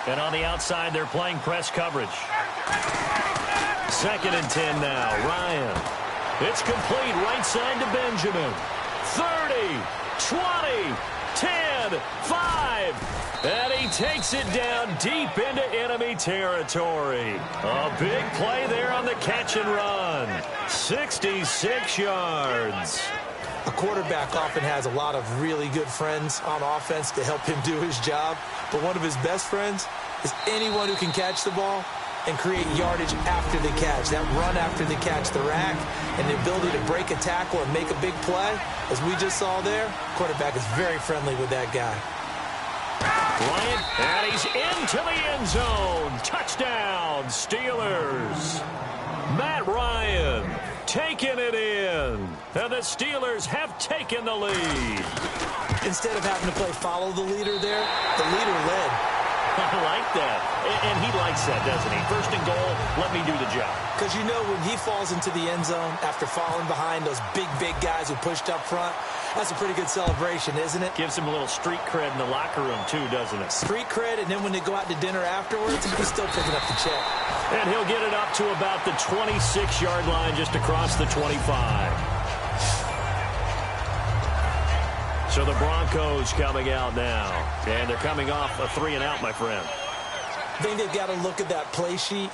And on the outside, they're playing press coverage. 2nd and 10 now. Ryan. It's complete right side to Benjamin. 30, 20, 10, 5. And he takes it down deep into enemy territory. A big play there on the catch and run. 66 yards. A quarterback often has a lot of really good friends on offense to help him do his job. But one of his best friends is anyone who can catch the ball and create yardage after the catch. That run after the catch, the rack, and the ability to break a tackle and make a big play, as we just saw there, quarterback is very friendly with that guy. Bryant, and he's into the end zone. Touchdown, Steelers. Matt Ryan taking it in. And the Steelers have taken the lead. Instead of having to play follow the leader there, the leader led. I like that. And he likes that, doesn't he? 1st and goal, let me do the job. Because you know when he falls into the end zone after falling behind those big guys who pushed up front, that's a pretty good celebration, isn't it? Gives him a little street cred in the locker room, too, doesn't it? Street cred, and then when they go out to dinner afterwards, he's still picking up the check. And he'll get it up to about the 26-yard line just across the 25. So the Broncos coming out now. And they're coming off a 3-and-out, my friend. I think they've got to look at that play sheet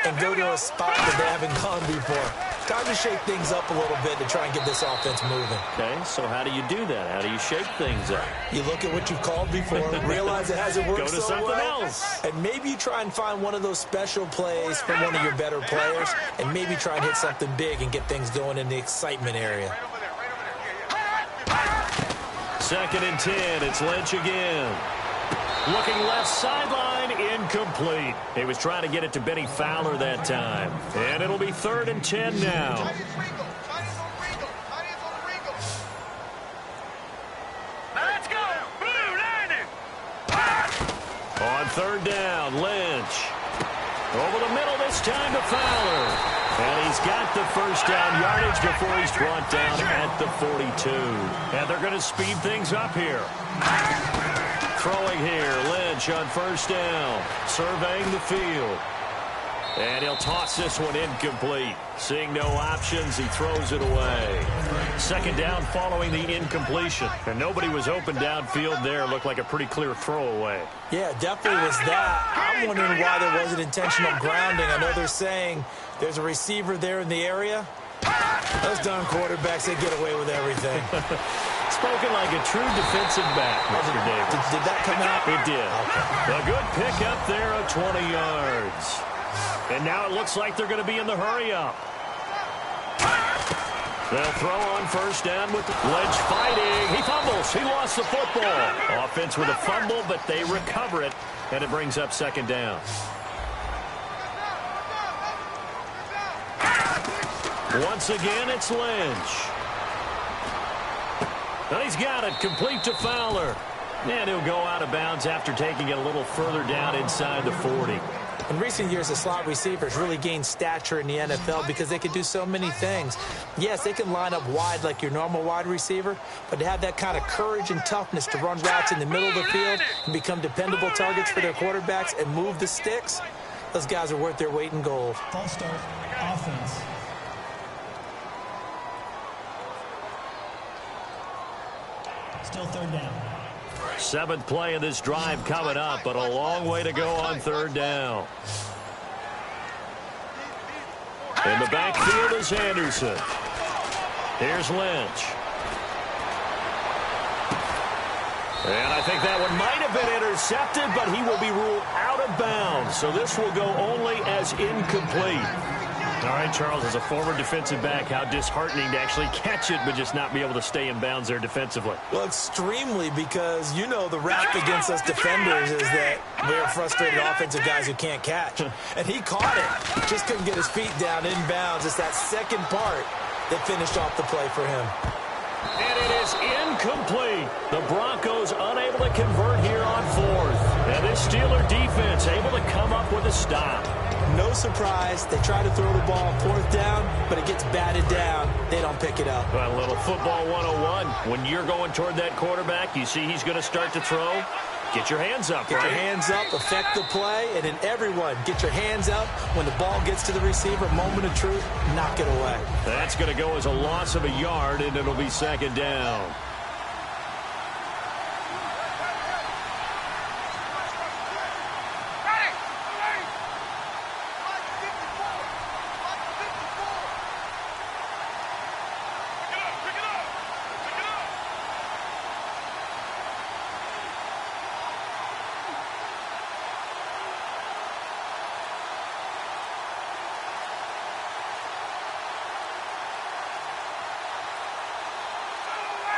and go to a spot that they haven't gone before. Time to shake things up a little bit to try and get this offense moving. Okay, so how do you do that? How do you shake things up? You look at what you've called before, realize it hasn't worked so well. Go to something else. And maybe you try and find one of those special plays from one of your better players, and maybe try and hit something big and get things going in the excitement area. 2nd and 10. It's Lynch again. Looking left sideline, incomplete. He was trying to get it to Benny Fowler that time. And it'll be 3rd and 10 now. Let's go. Blue Lightning. On 3rd down, Lynch. Over the middle this time to Fowler. And he's got the first down yardage before he's brought down at the 42. And they're going to speed things up here. Throwing here, Lynch on 1st down. Surveying the field. And he'll toss this one incomplete. Seeing no options, he throws it away. 2nd down following the incompletion. And nobody was open downfield there. Looked like a pretty clear throwaway. Yeah, definitely was that. I'm wondering why there wasn't intentional grounding. I know they're saying there's a receiver there in the area. Those darn quarterbacks, they get away with everything. Spoken like a true defensive back, Mr. Davis. Did that come out? It did. Okay. A good pickup there of 20 yards. And now it looks like they're going to be in the hurry-up. They'll throw on 1st down with Lynch fighting. He fumbles. He lost the football. Offense with a fumble, but they recover it, and it brings up 2nd down. Once again, it's Lynch. And he's got it, complete to Fowler. And he'll go out of bounds after taking it a little further down inside the 40. In recent years, the slot receivers really gained stature in the NFL because they can do so many things. Yes, they can line up wide like your normal wide receiver, but to have that kind of courage and toughness to run routes in the middle of the field and become dependable targets for their quarterbacks and move the sticks, those guys are worth their weight in gold. False start, offense. Still 3rd down. 7th play of this drive coming up, but a long way to go on 3rd down. In the backfield is Anderson. Here's Lynch. And I think that one might have been intercepted, but he will be ruled out of bounds. So this will go only as incomplete. All right, Charles, as a former defensive back, how disheartening to actually catch it but just not be able to stay in bounds there defensively. Well, extremely, because, you know, the rap against us defenders is that we're frustrated offensive guys who can't catch. And he caught it. Just couldn't get his feet down in bounds. It's that second part that finished off the play for him. And it is incomplete. The Broncos unable to convert here on 4th. And this Steeler defense able to come up with a stop. No surprise. They try to throw the ball on 4th down, but it gets batted down. They don't pick it up. A little football 101. When you're going toward that quarterback, you see he's going to start to throw. Get your hands up, Get your hands up, affect the play, and then everyone get your hands up when the ball gets to the receiver. Moment of truth, knock it away. That's going to go as a loss of a yard, and it'll be second down.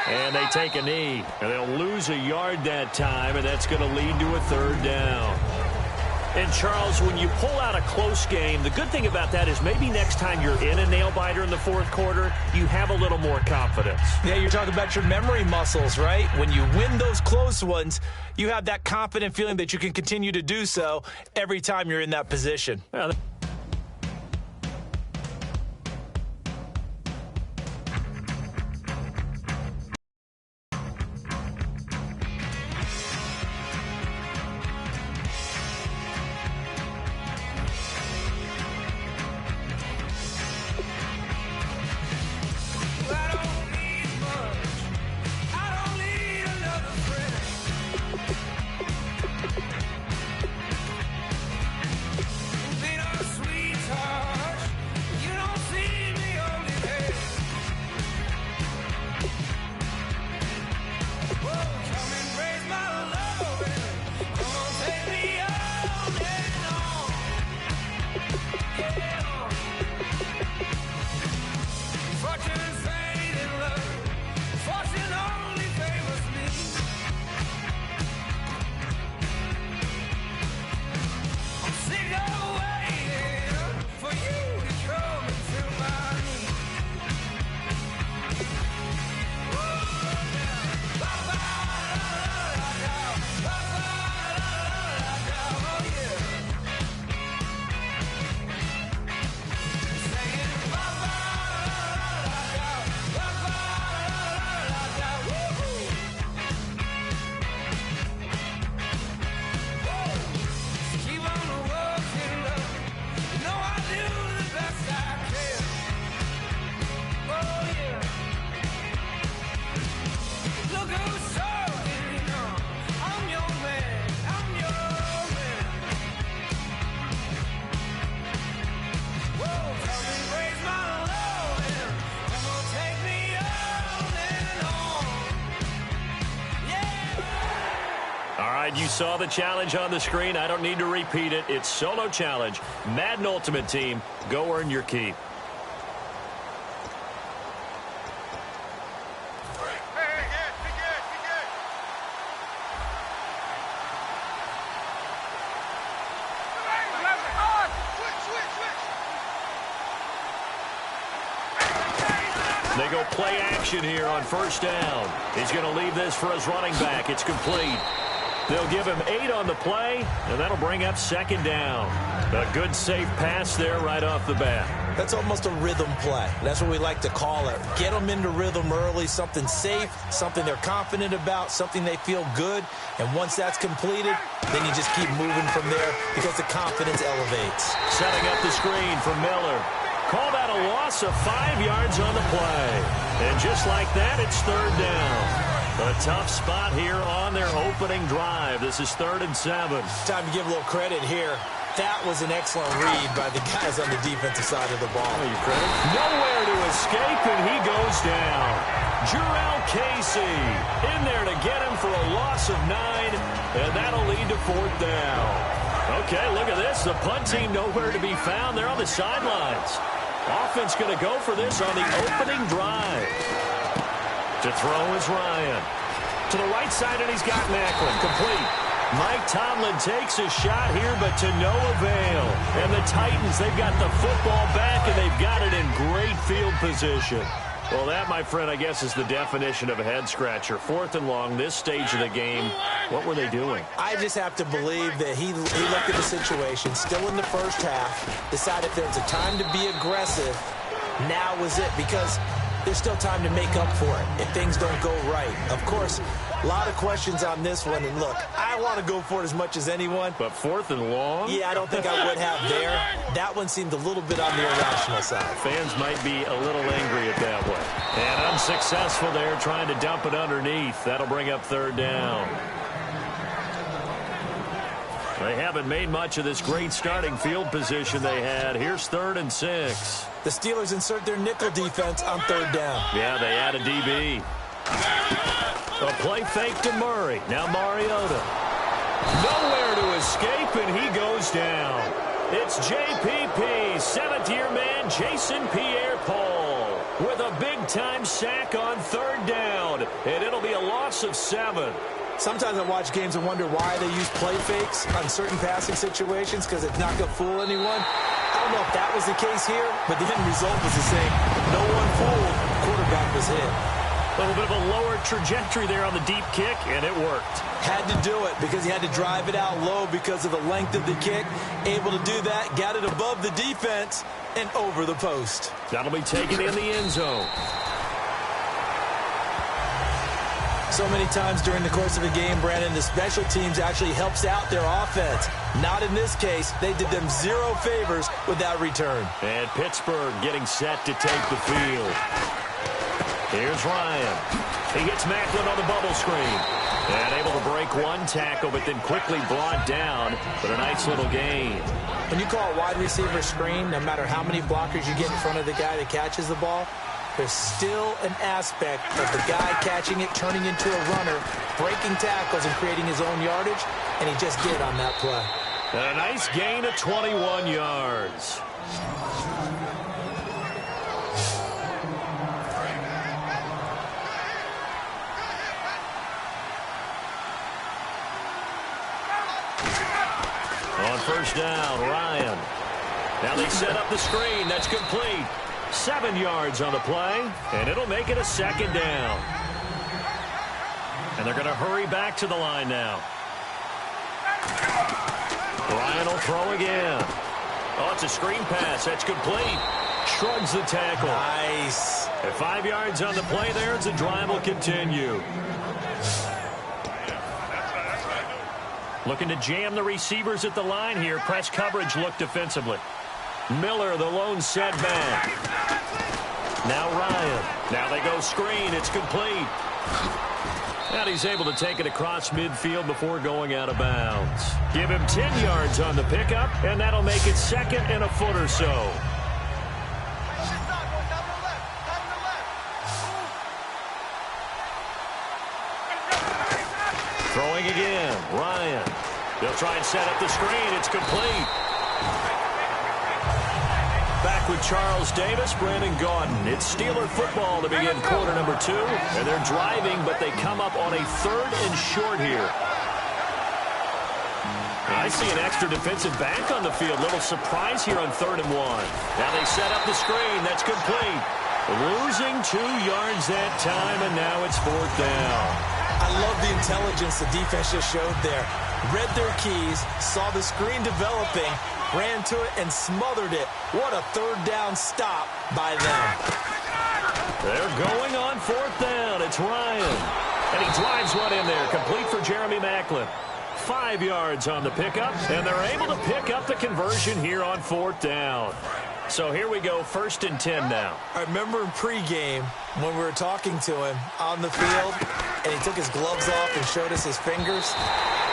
And they take a knee, and they'll lose a yard that time, and that's going to lead to a third down. And, Charles, when you pull out a close game, the good thing about that is maybe next time you're in a nail-biter in the fourth quarter, you have a little more confidence. Yeah, you're talking about your memory muscles, right? When you win those close ones, you have that confident feeling that you can continue to do so every time you're in that position. Well, you saw the challenge on the screen. I don't need to repeat it. It's solo challenge. Madden Ultimate Team, go earn your keep. They go play action here on first down. He's going to leave this for his running back. It's complete. They'll give him 8 on the play, and that'll bring up second down. A good, safe pass there right off the bat. That's almost a rhythm play. That's what we like to call it. Get them into rhythm early, something safe, something they're confident about, something they feel good. And once that's completed, then you just keep moving from there because the confidence elevates. Setting up the screen for Miller. Call that a loss of 5 yards on the play. And just like that, it's third down. A tough spot here on their opening drive. This is 3rd and 7. Time to give a little credit here. That was an excellent read by the guys on the defensive side of the ball. Nowhere to escape, and he goes down. Jurrell Casey in there to get him for a loss of 9, and that'll lead to 4th down. Okay, look at this. The punt team nowhere to be found. They're on the sidelines. Offense going to go for this on the opening drive. To throw is Ryan. To the right side, and he's got Macklin. Complete. Mike Tomlin takes a shot here, but to no avail. And the Titans, they've got the football back, and they've got it in great field position. Well, that, my friend, I guess is the definition of a head-scratcher. 4th and long, this stage of the game. What were they doing? I just have to believe that he looked at the situation, still in the first half, decided if there was a time to be aggressive, now was it, because there's still time to make up for it if things don't go right. Of course, A lot of questions on this one, and look, I want to go for it as much as anyone. But 4th and long? Yeah, I don't think I would have there. That one seemed a little bit on the irrational side. Fans might be a little angry at that one. And unsuccessful there, trying to dump it underneath. That'll bring up 3rd down. They haven't made much of this great starting field position they had. Here's 3rd and 6. The Steelers insert their nickel defense on 3rd down. Yeah, they add a DB. A play fake to Murray. Now Mariota. Nowhere to escape, and he goes down. It's JPP, 7th-year man Jason Pierre-Paul with a big-time sack on 3rd down, and it'll be a loss of 7. Sometimes I watch games and wonder why they use play fakes on certain passing situations, because it's not going to fool anyone. I don't know if that was the case here, but the end result was the same. No one fooled. Quarterback was hit. A little bit of a lower trajectory there on the deep kick, and it worked. Had to do it because he had to drive it out low because of the length of the kick. Able to do that, got it above the defense and over the post. That'll be taken in the end zone. So many times during the course of a game, Brandon, the special teams actually helps out their offense. Not in this case. They did them 0 favors with that return. And Pittsburgh getting set to take the field. Here's Ryan. He gets Macklin on the bubble screen. And able to break one tackle, but then quickly brought down. But a nice little gain. When you call a wide receiver screen, no matter how many blockers you get in front of the guy that catches the ball, there's still an aspect of the guy catching it, turning into a runner, breaking tackles and creating his own yardage, and he just did on that play. A nice gain of 21 yards. On 1st down, Ryan. Now they set up the screen. That's complete. 7 yards on the play, and it'll make it a 2nd down. And they're going to hurry back to the line now. Ryan will throw again. Oh, it's a screen pass. That's complete. Shrugs the tackle. Nice. And 5 yards on the play there as the drive will continue. Looking to jam the receivers at the line here. Press coverage look defensively. Miller, the lone setback. Now Ryan. Now they go screen. It's complete. And he's able to take it across midfield before going out of bounds. Give him 10 yards on the pickup, and that'll make it 2nd and a foot or so. Throwing again. Ryan. They'll try and set up the screen. It's complete. Back with Charles Davis, Brandon Gaudin. It's Steeler football to begin quarter number 2. And they're driving, but they come up on a 3rd and short here. I see an extra defensive back on the field. Little surprise here on 3rd and 1. Now they set up the screen. That's complete. Losing 2 yards that time, and now it's 4th down. I love the intelligence the defense just showed there. Read their keys, saw the screen developing, ran to it, and smothered it. What a 3rd down stop by them. They're going on 4th down. It's Ryan. And he drives one in there, complete for Jeremy Macklin. 5 yards on the pickup, and they're able to pick up the conversion here on 4th down. So here we go, 1st and 10 now. I remember in pregame when we were talking to him on the field, and he took his gloves off and showed us his fingers.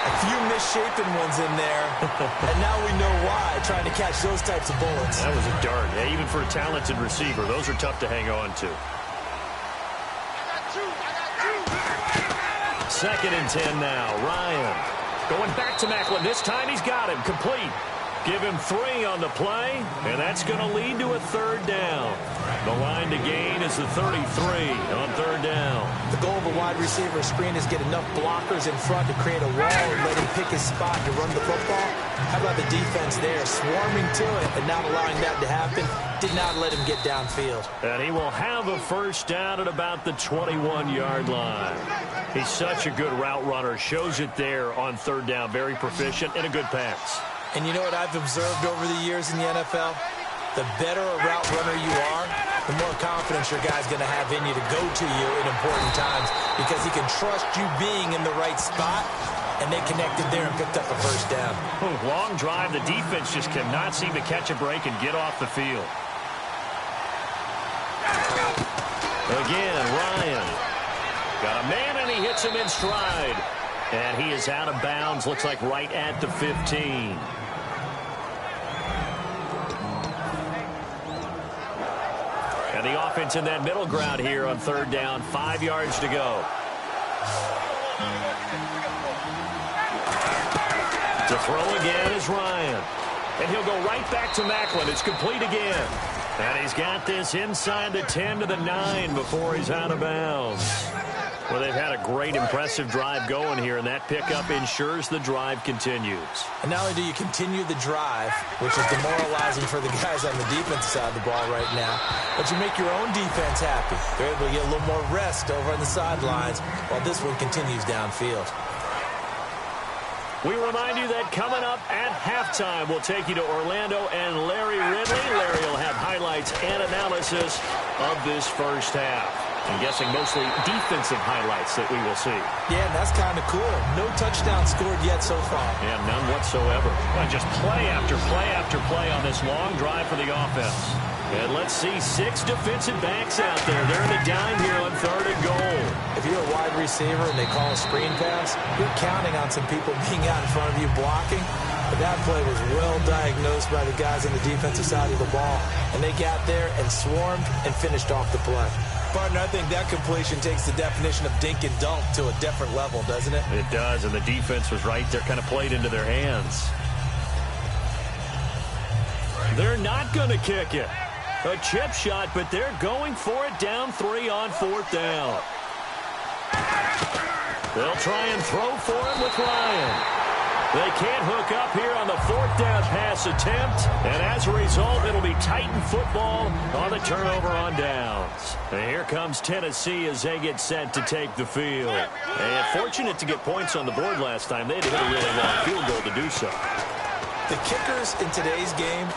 A few misshapen ones in there, and now we know why, trying to catch those types of bullets. That was a dart. Yeah, even for a talented receiver, those are tough to hang on to. 2nd and 10 now. Ryan going back to Macklin. This time he's got him. Complete. Give him 3 on the play, and that's going to lead to a 3rd down. The line to gain is the 33 on 3rd down. The goal of a wide receiver screen is get enough blockers in front to create a wall and let him pick his spot to run the football. How about the defense there, swarming to it and not allowing that to happen? Did not let him get downfield. And he will have a 1st down at about the 21-yard line. He's such a good route runner. Shows it there on 3rd down. Very proficient and a good pass. And you know what I've observed over the years in the NFL? The better a route runner you are, the more confidence your guy's going to have in you to go to you in important times because he can trust you being in the right spot, and they connected there and picked up a first down. Long drive. The defense just cannot seem to catch a break and get off the field. Again, Ryan. Got a man, and he hits him in stride. And he is out of bounds, looks like right at the 15. And the offense in that middle ground here on third down, 5 yards to go. To throw again is Ryan. And he'll go right back to Macklin. It's complete again. And he's got this inside the 10 to the 9 before he's out of bounds. Well, they've had a great, impressive drive going here, and that pickup ensures the drive continues. And not only do you continue the drive, which is demoralizing for the guys on the defensive side of the ball right now, but you make your own defense happy. They're able to get a little more rest over on the sidelines while this one continues downfield. We remind you that coming up at halftime, we'll take you to Orlando and Larry Ridley. Larry will have highlights and analysis of this first half. I'm guessing mostly defensive highlights that we will see. Yeah, and that's kind of cool. No touchdown scored yet so far. Yeah, none whatsoever. Just play after play after play on this long drive for the offense. And let's see 6 defensive backs out there. They're in the dime here on third and goal. If you're a wide receiver and they call a screen pass, you're counting on some people being out in front of you blocking. But that play was well diagnosed by the guys on the defensive side of the ball. And they got there and swarmed and finished off the play. Partner, I think that completion takes the definition of dink and dunk to a different level, doesn't it? It does, and the defense was right there, kind of played into their hands. They're not going to kick it. A chip shot, but they're going for it down 3 on fourth down. They'll try and throw for it with Ryan. They can't hook up here on the fourth down pass attempt, and as a result, it'll be Titan football on the turnover on downs. And here comes Tennessee as they get set to take the field. And fortunate to get points on the board last time. They had to hit a really long field goal to do so. The kickers in today's game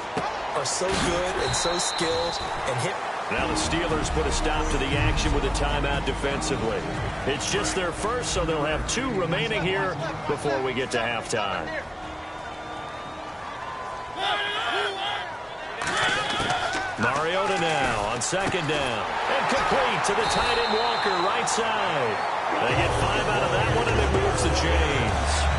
are so good and so skilled and hit. Now the Steelers put a stop to the action with a timeout defensively. It's just their first, so they'll have 2 remaining here before we get to halftime. Mariota now on second down. And complete to the tight end Walker, right side. They get 5 out of that one, and it moves the chains.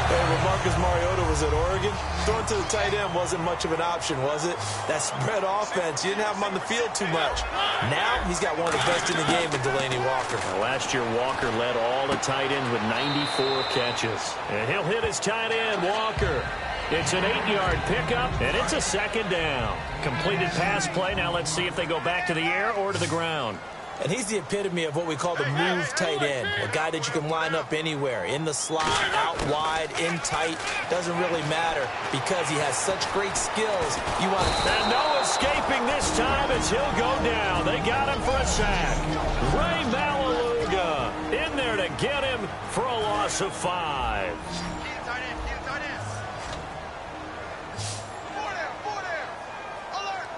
Hey, when Marcus Mariota was at Oregon, throwing to the tight end wasn't much of an option, was it? That spread offense, you didn't have him on the field too much. Now, he's got one of the best in the game in Delaney Walker. Last year, Walker led all the tight ends with 94 catches. And he'll hit his tight end, Walker. It's an 8-yard pickup, and it's a second down. Completed pass play. Now let's see if they go back to the air or to the ground. And he's the epitome of what we call the move tight end, a guy that you can line up anywhere, in the slot, out wide, in tight. Doesn't really matter because he has such great skills. You want to... And no escaping this time as he'll go down. They got him for a sack. Ray Malaluga in there to get him for a loss of 5.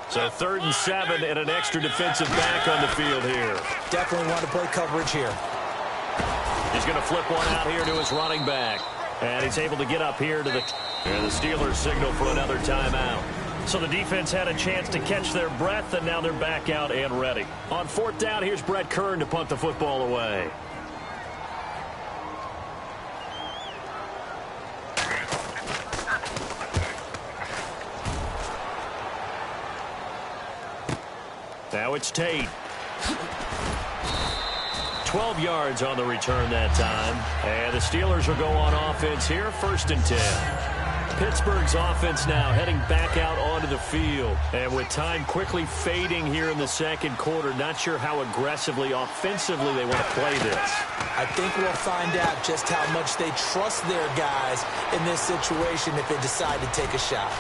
So 3rd and 7 and an extra defensive back on the field here. Definitely want to play coverage here. He's going to flip one out here to his running back. And he's able to get up here to the... And the Steelers signal for another timeout. So the defense had a chance to catch their breath, and now they're back out and ready. On 4th down, here's Brett Kern to punt the football away. Now it's Tate. 12 yards on the return that time. And the Steelers will go on offense here, 1st and 10. Pittsburgh's offense now heading back out onto the field. And with time quickly fading here in the second quarter, not sure how aggressively, offensively they want to play this. I think we'll find out just how much they trust their guys in this situation if they decide to take a shot.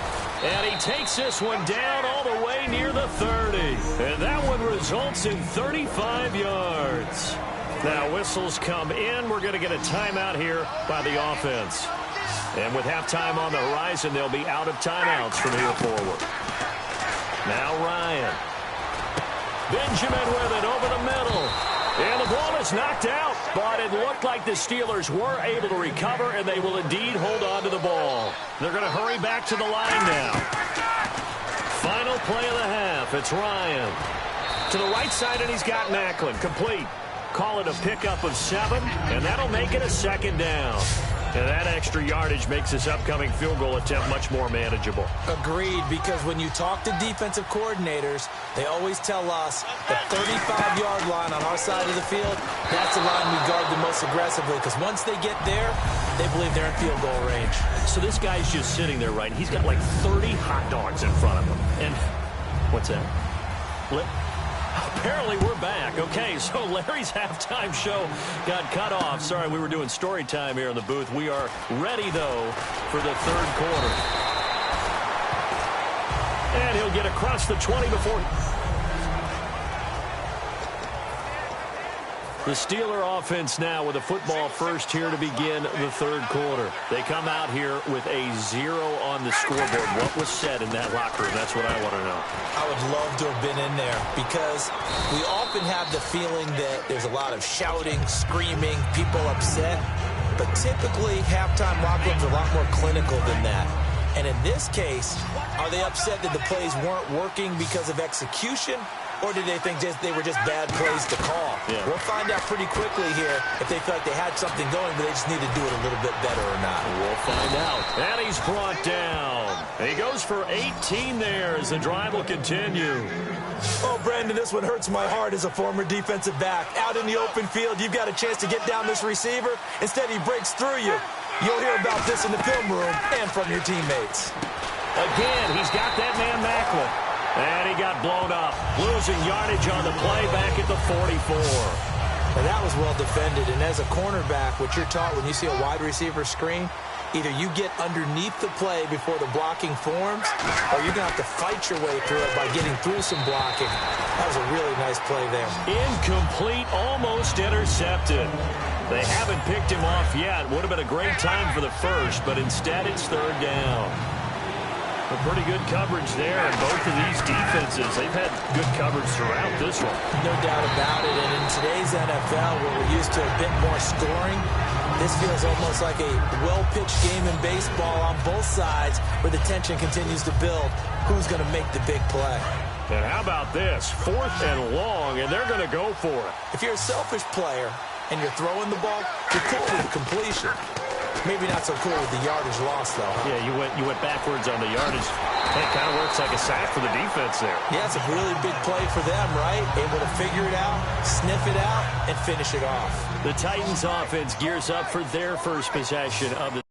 And he takes this one down all the way near the 30. And that one results in 35 yards. Now whistles come in. We're going to get a timeout here by the offense. And with halftime on the horizon, they'll be out of timeouts from here forward. Now Ryan. Benjamin with it over the middle. And the ball is knocked out, but it looked like the Steelers were able to recover, and they will indeed hold on to the ball. They're going to hurry back to the line now. Final play of the half. It's Ryan. To the right side, and he's got Macklin. Complete. Call it a pickup of 7, and that'll make it a 2nd down. And that extra yardage makes this upcoming field goal attempt much more manageable. Agreed, because when you talk to defensive coordinators, they always tell us the 35-yard line on our side of the field, that's the line we guard the most aggressively, because once they get there, they believe they're in field goal range. So this guy's just sitting there, right? He's got like 30 hot dogs in front of him. And what's that? Apparently we're back. Okay, so Larry's halftime show got cut off. Sorry, we were doing story time here in the booth. We are ready, though, for the 3rd quarter. And he'll get across the 20 before... The Steeler offense now with a football first here to begin the 3rd quarter. They come out here with a 0 on the scoreboard. What was said in that locker room? That's what I want to know. I would love to have been in there because we often have the feeling that there's a lot of shouting, screaming, people upset. But typically, halftime locker rooms are a lot more clinical than that. And in this case, are they upset that the plays weren't working because of execution? Or did they think they were just bad plays to call? Yeah. We'll find out pretty quickly here if they feel like they had something going, but they just need to do it a little bit better or not. We'll find out. And he's brought down. And he goes for 18 there as the drive will continue. Oh, Brandon, this one hurts my heart as a former defensive back. Out in the open field, you've got a chance to get down this receiver. Instead, he breaks through you. You'll hear about this in the film room and from your teammates. Again, he's got that man Macklin. And he got blown up, losing yardage on the play back at the 44. And that was well defended. And as a cornerback, what you're taught when you see a wide receiver screen, either you get underneath the play before the blocking forms, or you're going to have to fight your way through it by getting through some blocking. That was a really nice play there. Incomplete, almost intercepted. They haven't picked him off yet. Would have been a great time for the first, but instead it's 3rd down. A pretty good coverage there in both of these defenses. They've had good coverage throughout this one. No doubt about it. And in today's NFL, where we're used to a bit more scoring, this feels almost like a well-pitched game in baseball on both sides where the tension continues to build. Who's going to make the big play? And how about this? 4th and long, and they're going to go for it. If you're a selfish player and you're throwing the ball, you're cool with the completion. Maybe not so cool with the yardage loss, though. Huh? Yeah, you went backwards on the yardage. Hey, it kind of works like a sack for the defense there. Yeah, it's a really big play for them, right? Able to figure it out, sniff it out, and finish it off. The Titans offense gears up for their first possession of the